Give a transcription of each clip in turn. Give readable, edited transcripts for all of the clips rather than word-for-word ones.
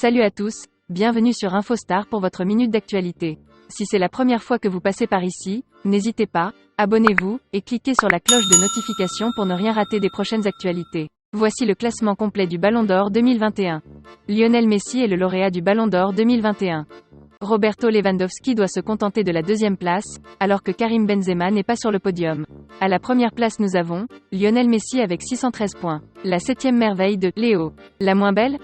Salut à tous, bienvenue sur InfoStar pour votre minute d'actualité. Si c'est la première fois que vous passez par ici, n'hésitez pas, abonnez-vous, et cliquez sur la cloche de notification pour ne rien rater des prochaines actualités. Voici le classement complet du Ballon d'Or 2021. Lionel Messi est le lauréat du Ballon d'Or 2021. Roberto Lewandowski doit se contenter de la deuxième place, alors que Karim Benzema n'est pas sur le podium. À la première place nous avons Lionel Messi avec 613 points. La 7e merveille de Léo. La moins belle?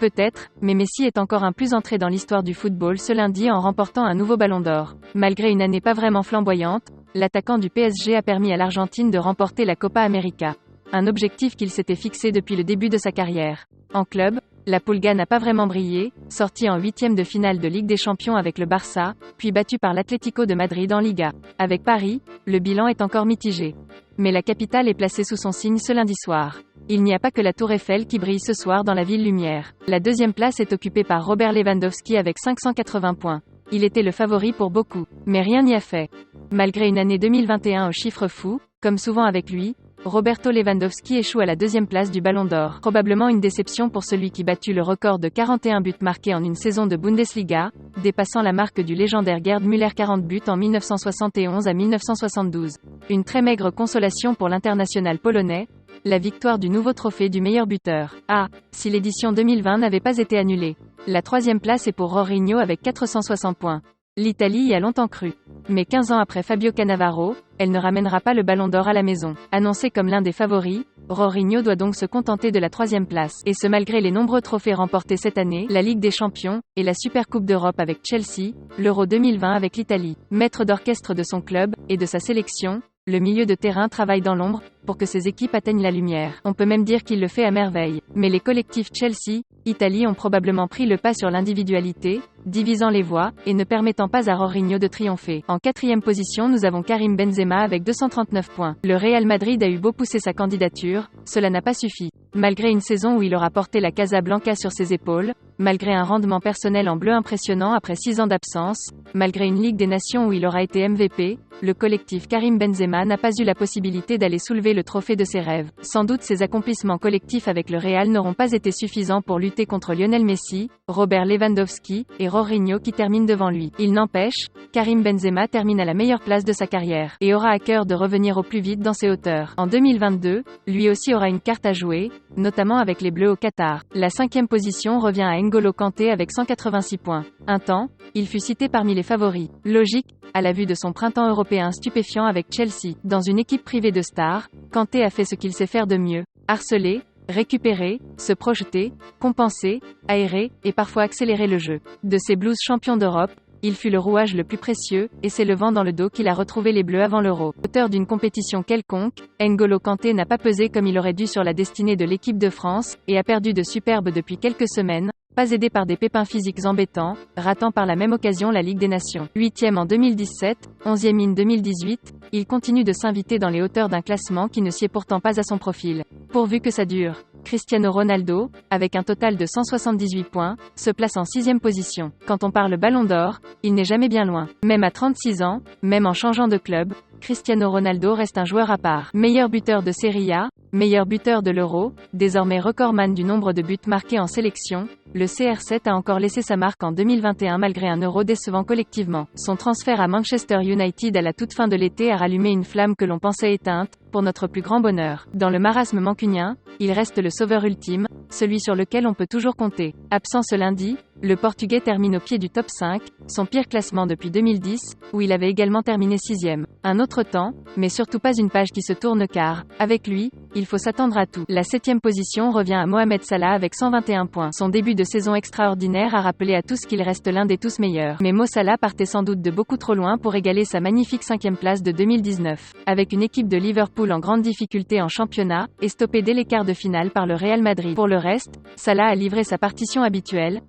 Peut-être, mais Messi est encore un plus entré dans l'histoire du football ce lundi en remportant un nouveau Ballon d'Or. Malgré une année pas vraiment flamboyante, l'attaquant du PSG a permis à l'Argentine de remporter la Copa América. Un objectif qu'il s'était fixé depuis le début de sa carrière. En club, la Pulga n'a pas vraiment brillé, sorti en 8e de finale de Ligue des Champions avec le Barça, puis battu par l'Atlético de Madrid en Liga. Avec Paris, le bilan est encore mitigé. Mais la capitale est placée sous son signe ce lundi soir. Il n'y a pas que la Tour Eiffel qui brille ce soir dans la ville lumière. La deuxième place est occupée par Robert Lewandowski avec 580 points. Il était le favori pour beaucoup, mais rien n'y a fait. Malgré une année 2021 aux chiffres fous, comme souvent avec lui, Roberto Lewandowski échoue à la deuxième place du Ballon d'Or. Probablement une déception pour celui qui battu le record de 41 buts marqués en une saison de Bundesliga, dépassant la marque du légendaire Gerd Müller 40 buts en 1971 à 1972. Une très maigre consolation pour l'international polonais, la victoire du nouveau trophée du meilleur buteur. Ah, si l'édition 2020 n'avait pas été annulée. La troisième place est pour Rorinho avec 460 points. L'Italie y a longtemps cru. Mais 15 ans après Fabio Cannavaro, elle ne ramènera pas le Ballon d'Or à la maison. Annoncé comme l'un des favoris, Rorinho doit donc se contenter de la troisième place. Et ce malgré les nombreux trophées remportés cette année, la Ligue des Champions, et la Supercoupe d'Europe avec Chelsea, l'Euro 2020 avec l'Italie. Maître d'orchestre de son club, et de sa sélection, le milieu de terrain travaille dans l'ombre, pour que ses équipes atteignent la lumière. On peut même dire qu'il le fait à merveille. Mais les collectifs Chelsea, Italie ont probablement pris le pas sur l'individualité, divisant les voix, et ne permettant pas à Rorinho de triompher. En quatrième position nous avons Karim Benzema avec 239 points. Le Real Madrid a eu beau pousser sa candidature, cela n'a pas suffi. Malgré une saison où il aura porté la Casablanca sur ses épaules, malgré un rendement personnel en bleu impressionnant après 6 ans d'absence, malgré une Ligue des Nations où il aura été MVP, le collectif Karim Benzema n'a pas eu la possibilité d'aller soulever le trophée de ses rêves. Sans doute ses accomplissements collectifs avec le Real n'auront pas été suffisants pour lutter contre Lionel Messi, Robert Lewandowski, et Rorinho qui terminent devant lui. Il n'empêche, Karim Benzema termine à la meilleure place de sa carrière, et aura à cœur de revenir au plus vite dans ses hauteurs. En 2022, lui aussi aura une carte à jouer, notamment avec les Bleus au Qatar. La 5e position revient à N'Golo Kanté avec 186 points. Un temps, il fut cité parmi les favoris. Logique, à la vue de son printemps européen stupéfiant avec Chelsea. Dans une équipe privée de stars, Kanté a fait ce qu'il sait faire de mieux. Harceler, récupérer, se projeter, compenser, aérer, et parfois accélérer le jeu. De ces Blues champions d'Europe, il fut le rouage le plus précieux, et c'est le vent dans le dos qu'il a retrouvé les Bleus avant l'Euro. Auteur d'une compétition quelconque, N'Golo Kanté n'a pas pesé comme il aurait dû sur la destinée de l'équipe de France, et a perdu de superbes depuis quelques semaines, pas aidé par des pépins physiques embêtants, ratant par la même occasion la Ligue des Nations. 8e en 2017, 11e in 2018, il continue de s'inviter dans les hauteurs d'un classement qui ne sied pourtant pas à son profil. Pourvu que ça dure. Cristiano Ronaldo, avec un total de 178 points, se place en 6e position. Quand on parle Ballon d'Or, il n'est jamais bien loin. Même à 36 ans, même en changeant de club, Cristiano Ronaldo reste un joueur à part. Meilleur buteur de Serie A, meilleur buteur de l'Euro, désormais recordman du nombre de buts marqués en sélection, le CR7 a encore laissé sa marque en 2021 malgré un Euro décevant collectivement. Son transfert à Manchester United à la toute fin de l'été a rallumé une flamme que l'on pensait éteinte, pour notre plus grand bonheur. Dans le marasme mancunien, il reste le sauveur ultime, celui sur lequel on peut toujours compter. Absent ce lundi, le Portugais termine au pied du top 5, son pire classement depuis 2010, où il avait également terminé 6e. Un autre temps, mais surtout pas une page qui se tourne car, avec lui, il faut s'attendre à tout. La 7e position revient à Mohamed Salah avec 121 points. Son début de saison extraordinaire a rappelé à tous qu'il reste l'un des tous meilleurs. Mais Mo Salah partait sans doute de beaucoup trop loin pour égaler sa magnifique 5e place de 2019. Avec une équipe de Liverpool en grande difficulté en championnat, et stoppée dès les quarts de finale par le Real Madrid. Pour le reste, Salah a livré sa partition habituelle.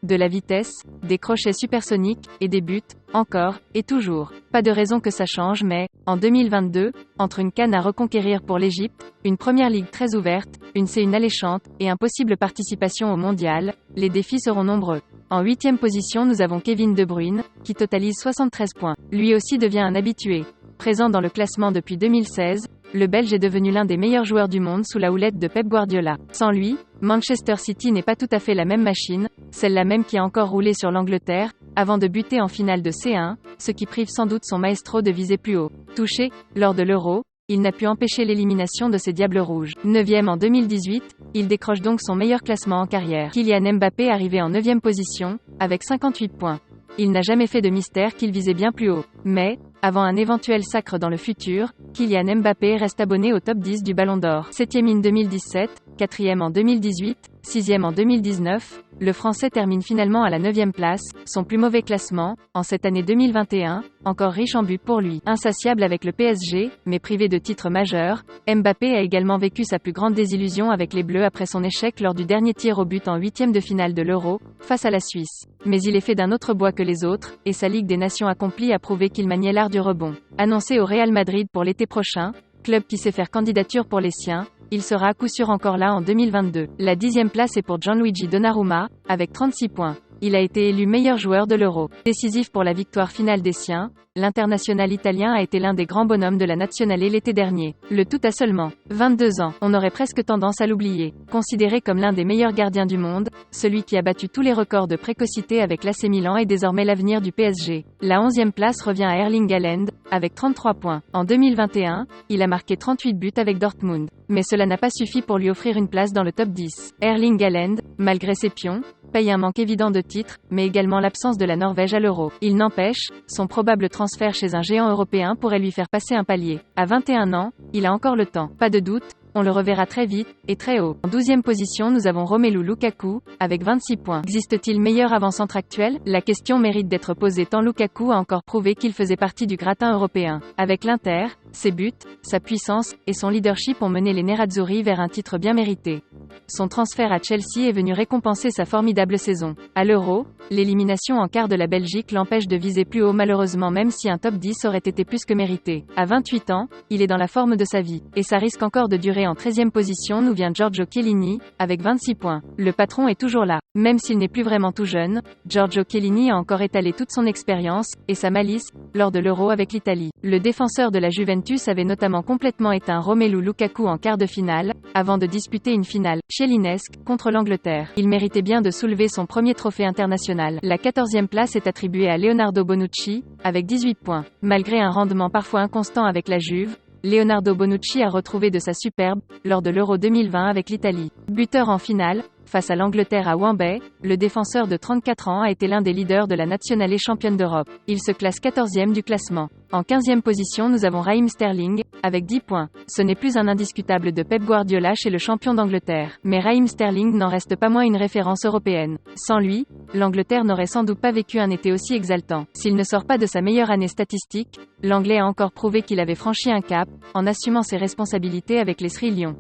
De la vitesse, des crochets supersoniques, et des buts, encore, et toujours. Pas de raison que ça change mais, en 2022, entre une CAN à reconquérir pour l'Égypte, une première ligue très ouverte, une C1 alléchante, et impossible participation au mondial, les défis seront nombreux. En 8e position nous avons Kevin De Bruyne, qui totalise 73 points. Lui aussi devient un habitué. Présent dans le classement depuis 2016, le Belge est devenu l'un des meilleurs joueurs du monde sous la houlette de Pep Guardiola. Sans lui, Manchester City n'est pas tout à fait la même machine, celle-là même qui a encore roulé sur l'Angleterre, avant de buter en finale de C1, ce qui prive sans doute son maestro de viser plus haut. Touché, lors de l'Euro, il n'a pu empêcher l'élimination de ses Diables Rouges. 9e en 2018, il décroche donc son meilleur classement en carrière. Kylian Mbappé arrivé en 9e position, avec 58 points. Il n'a jamais fait de mystère qu'il visait bien plus haut. Mais, avant un éventuel sacre dans le futur, Kylian Mbappé reste abonné au top 10 du Ballon d'Or. 7e en 2017, 4e en 2018, 6e en 2019, le Français termine finalement à la 9e place, son plus mauvais classement, en cette année 2021, encore riche en buts pour lui. Insatiable avec le PSG, mais privé de titres majeurs, Mbappé a également vécu sa plus grande désillusion avec les Bleus après son échec lors du dernier tir au but en 8e de finale de l'Euro, face à la Suisse. Mais il est fait d'un autre bois que les autres, et sa Ligue des Nations accomplie a prouvé qu'il maniait l'art du rebond. Annoncé au Real Madrid pour l'été prochain, club qui sait faire candidature pour les siens, il sera à coup sûr encore là en 2022. La 10e place est pour Gianluigi Donnarumma, avec 36 points. Il a été élu meilleur joueur de l'Euro. Décisif pour la victoire finale des siens, l'international italien a été l'un des grands bonhommes de la Nazionale l'été dernier. Le tout à seulement 22 ans. On aurait presque tendance à l'oublier. Considéré comme l'un des meilleurs gardiens du monde, celui qui a battu tous les records de précocité avec l'AC Milan est désormais l'avenir du PSG. La 11e place revient à Erling Haaland, avec 33 points. En 2021, il a marqué 38 buts avec Dortmund. Mais cela n'a pas suffi pour lui offrir une place dans le top 10. Erling Haaland, malgré ses pions, paye un manque évident de titres, mais également l'absence de la Norvège à l'Euro. Il n'empêche, son probable transfert chez un géant européen pourrait lui faire passer un palier. À 21 ans, il a encore le temps. Pas de doute, on le reverra très vite, et très haut. En 12e position nous avons Romelu Lukaku, avec 26 points. Existe-t-il meilleur avant-centre actuel? La question mérite d'être posée tant Lukaku a encore prouvé qu'il faisait partie du gratin européen. Avec l'Inter, ses buts, sa puissance, et son leadership ont mené les Nerazzurri vers un titre bien mérité. Son transfert à Chelsea est venu récompenser sa formidable saison. À l'Euro, l'élimination en quart de la Belgique l'empêche de viser plus haut malheureusement même si un top 10 aurait été plus que mérité. À 28 ans, il est dans la forme de sa vie. Et ça risque encore de durer. En 13e position nous vient Giorgio Chiellini, avec 26 points. Le patron est toujours là. Même s'il n'est plus vraiment tout jeune, Giorgio Chiellini a encore étalé toute son expérience, et sa malice, lors de l'Euro avec l'Italie. Le défenseur de la Juventus avait notamment complètement éteint Romelu Lukaku en quart de finale, avant de disputer une finale chiellinesque contre l'Angleterre. Il méritait bien de soulever son premier trophée international. La 14e place est attribuée à Leonardo Bonucci, avec 18 points. Malgré un rendement parfois inconstant avec la Juve, Leonardo Bonucci a retrouvé de sa superbe, lors de l'Euro 2020 avec l'Italie. Buteur en finale, face à l'Angleterre à Wembley, le défenseur de 34 ans a été l'un des leaders de la Nazionale championne d'Europe. Il se classe 14e du classement. En 15e position nous avons Raheem Sterling, avec 10 points. Ce n'est plus un indiscutable de Pep Guardiola chez le champion d'Angleterre. Mais Raheem Sterling n'en reste pas moins une référence européenne. Sans lui, l'Angleterre n'aurait sans doute pas vécu un été aussi exaltant. S'il ne sort pas de sa meilleure année statistique, l'Anglais a encore prouvé qu'il avait franchi un cap, en assumant ses responsabilités avec les Sri Lions.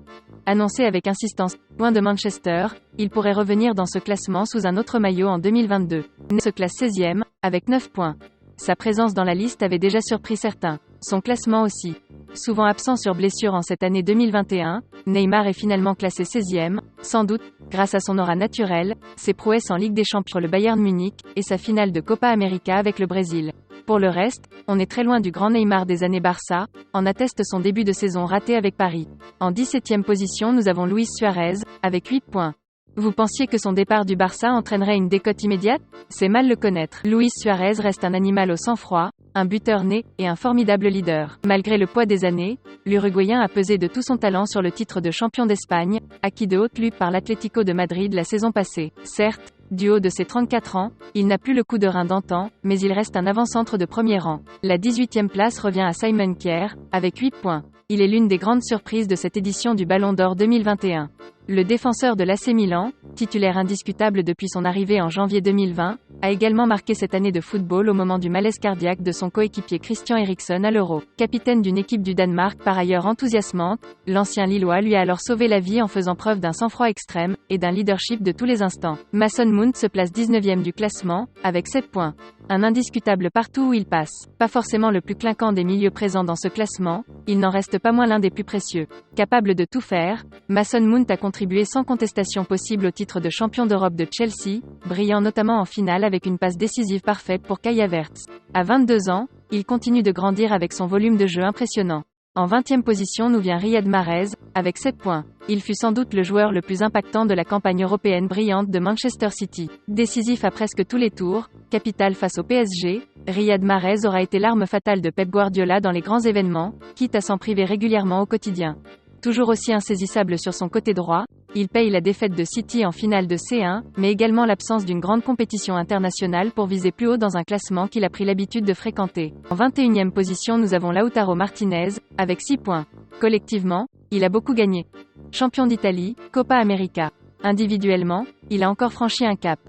Annoncé avec insistance, loin de Manchester, il pourrait revenir dans ce classement sous un autre maillot en 2022. Il se classe 16e, avec 9 points. Sa présence dans la liste avait déjà surpris certains. Son classement aussi. Souvent absent sur blessure en cette année 2021, Neymar est finalement classé 16e, sans doute, grâce à son aura naturelle, ses prouesses en Ligue des Champions le Bayern Munich, et sa finale de Copa América avec le Brésil. Pour le reste, on est très loin du grand Neymar des années Barça, en atteste son début de saison raté avec Paris. En 17e position nous avons Luis Suarez, avec 8 points. Vous pensiez que son départ du Barça entraînerait une décote immédiate? C'est mal le connaître. Luis Suarez reste un animal au sang-froid, un buteur né, et un formidable leader. Malgré le poids des années, l'Uruguayen a pesé de tout son talent sur le titre de champion d'Espagne, acquis de haute lutte par l'Atlético de Madrid la saison passée. Certes, du haut de ses 34 ans, il n'a plus le coup de rein d'antan, mais il reste un avant-centre de premier rang. La 18e place revient à Simon Kjær, avec 8 points. Il est l'une des grandes surprises de cette édition du Ballon d'Or 2021. Le défenseur de l'AC Milan, titulaire indiscutable depuis son arrivée en janvier 2020, a également marqué cette année de football au moment du malaise cardiaque de son coéquipier Christian Eriksen à l'Euro. Capitaine d'une équipe du Danemark par ailleurs enthousiasmante, l'ancien Lillois lui a alors sauvé la vie en faisant preuve d'un sang-froid extrême, et d'un leadership de tous les instants. Mason Mount se place 19e du classement, avec 7 points. Un indiscutable partout où il passe. Pas forcément le plus clinquant des milieux présents dans ce classement, il n'en reste pas moins l'un des plus précieux. Capable de tout faire, Mason Mount a contribué sans contestation possible au titre de champion d'Europe de Chelsea, brillant notamment en finale avec une passe décisive parfaite pour Kai Havertz. À 22 ans, il continue de grandir avec son volume de jeu impressionnant. En 20e position nous vient Riyad Mahrez, avec 7 points. Il fut sans doute le joueur le plus impactant de la campagne européenne brillante de Manchester City. Décisif à presque tous les tours, capital face au PSG, Riyad Mahrez aura été l'arme fatale de Pep Guardiola dans les grands événements, quitte à s'en priver régulièrement au quotidien. Toujours aussi insaisissable sur son côté droit, il paye la défaite de City en finale de C1, mais également l'absence d'une grande compétition internationale pour viser plus haut dans un classement qu'il a pris l'habitude de fréquenter. En 21e position nous avons Lautaro Martinez, avec 6 points. Collectivement, il a beaucoup gagné. Champion d'Italie, Copa América. Individuellement, il a encore franchi un cap.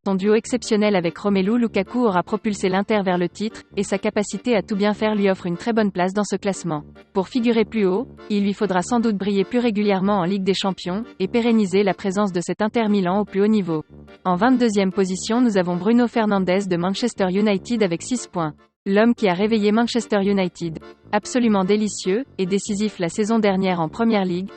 Son duo exceptionnel avec Romelu Lukaku aura propulsé l'Inter vers le titre, et sa capacité à tout bien faire lui offre une très bonne place dans ce classement. Pour figurer plus haut, il lui faudra sans doute briller plus régulièrement en Ligue des Champions, et pérenniser la présence de cet Inter Milan au plus haut niveau. En 22e position nous avons Bruno Fernandes de Manchester United avec 6 points. L'homme qui a réveillé Manchester United. Absolument délicieux, et décisif la saison dernière en Premier League.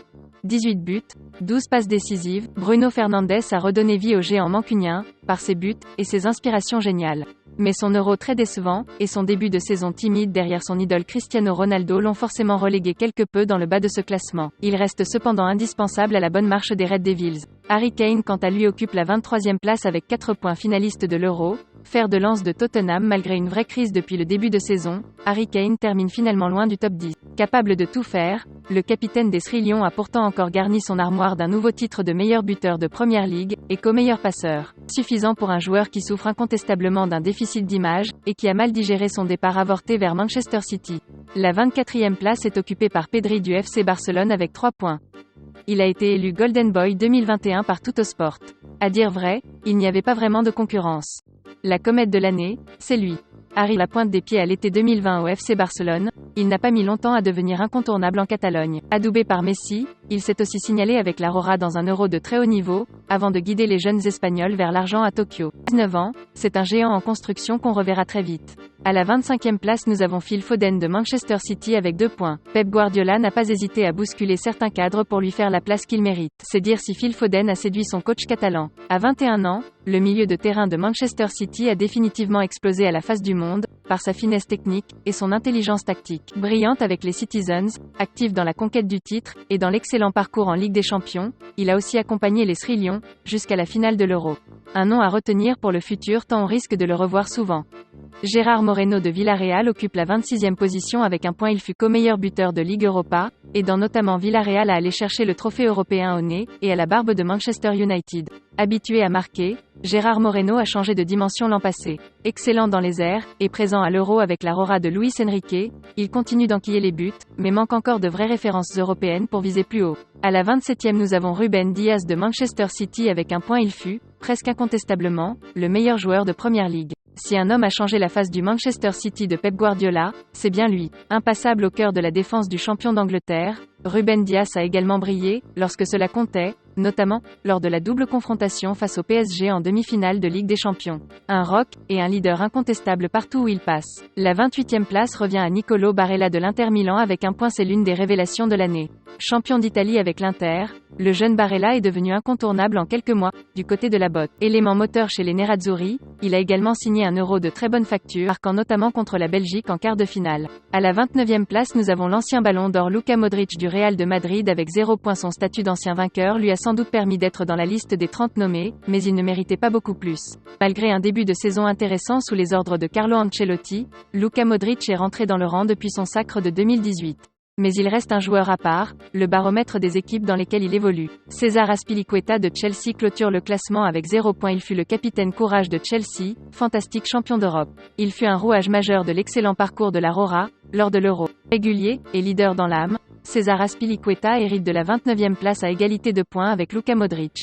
18 buts, 12 passes décisives, Bruno Fernandes a redonné vie au géant mancunien, par ses buts, et ses inspirations géniales. Mais son Euro très décevant, et son début de saison timide derrière son idole Cristiano Ronaldo l'ont forcément relégué quelque peu dans le bas de ce classement. Il reste cependant indispensable à la bonne marche des Red Devils. Harry Kane quant à lui occupe la 23e place avec 4 points finaliste de l'Euro. Fer de lance de Tottenham malgré une vraie crise depuis le début de saison, Harry Kane termine finalement loin du top 10. Capable de tout faire, le capitaine des Sri Lions a pourtant encore garni son armoire d'un nouveau titre de meilleur buteur de Premier League, et co-meilleur passeur. Suffisant pour un joueur qui souffre incontestablement d'un déficit d'image, et qui a mal digéré son départ avorté vers Manchester City. La 24e place est occupée par Pedri du FC Barcelone avec 3 points. Il a été élu Golden Boy 2021 par Tuttosport. À dire vrai, il n'y avait pas vraiment de concurrence. La comète de l'année, c'est lui. Harry la pointe des pieds à l'été 2020 au FC Barcelone, il n'a pas mis longtemps à devenir incontournable en Catalogne. Adoubé par Messi, il s'est aussi signalé avec la Rora dans un Euro de très haut niveau, avant de guider les jeunes Espagnols vers l'argent à Tokyo. 19 ans, c'est un géant en construction qu'on reverra très vite. À la 25e place nous avons Phil Foden de Manchester City avec 2 points. Pep Guardiola n'a pas hésité à bousculer certains cadres pour lui faire la place qu'il mérite. C'est dire si Phil Foden a séduit son coach catalan. À 21 ans, le milieu de terrain de Manchester City a définitivement explosé à la face du monde, par sa finesse technique, et son intelligence tactique. Brillante avec les Citizens, actif dans la conquête du titre, et dans l'excellent parcours en Ligue des Champions, il a aussi accompagné les Sri Lions, jusqu'à la finale de l'Euro. Un nom à retenir pour le futur tant on risque de le revoir souvent. Gérard Moreno de Villarreal occupe la 26e position avec un point. Il fut co-meilleur buteur de Ligue Europa, aidant notamment Villarreal à aller chercher le trophée européen au nez, et à la barbe de Manchester United. Habitué à marquer, Gérard Moreno a changé de dimension l'an passé. Excellent dans les airs, et présent à l'Euro avec la Rora de Luis Enrique, il continue d'enquiller les buts, mais manque encore de vraies références européennes pour viser plus haut. À la 27e nous avons Ruben Dias de Manchester City avec un point. Il fut, presque incontestablement, le meilleur joueur de Premier League. Si un homme a changé la face du Manchester City de Pep Guardiola, c'est bien lui. Impassable au cœur de la défense du champion d'Angleterre, Ruben Dias a également brillé, lorsque cela comptait, notamment, lors de la double confrontation face au PSG en demi-finale de Ligue des Champions. Un rock, et un leader incontestable partout où il passe. La 28e place revient à Nicolo Barella de l'Inter Milan avec un point. C'est l'une des révélations de l'année. Champion d'Italie avec l'Inter, le jeune Barella est devenu incontournable en quelques mois, du côté de la botte. Élément moteur chez les Nerazzurri, il a également signé un Euro de très bonne facture, marquant notamment contre la Belgique en quart de finale. À la 29e place nous avons l'ancien ballon d'or Luka Modric du Real de Madrid avec 0 points. Son statut d'ancien vainqueur lui a sans doute permis d'être dans la liste des 30 nommés, mais il ne méritait pas beaucoup plus. Malgré un début de saison intéressant sous les ordres de Carlo Ancelotti, Luka Modric est rentré dans le rang depuis son sacre de 2018. Mais il reste un joueur à part, le baromètre des équipes dans lesquelles il évolue. César Azpilicueta de Chelsea clôture le classement avec 0 points. Il fut le capitaine courage de Chelsea, fantastique champion d'Europe. Il fut un rouage majeur de l'excellent parcours de la Rora, lors de l'Euro. Régulier, et leader dans l'âme, César Azpilicueta hérite de la 29e place à égalité de points avec Luka Modric.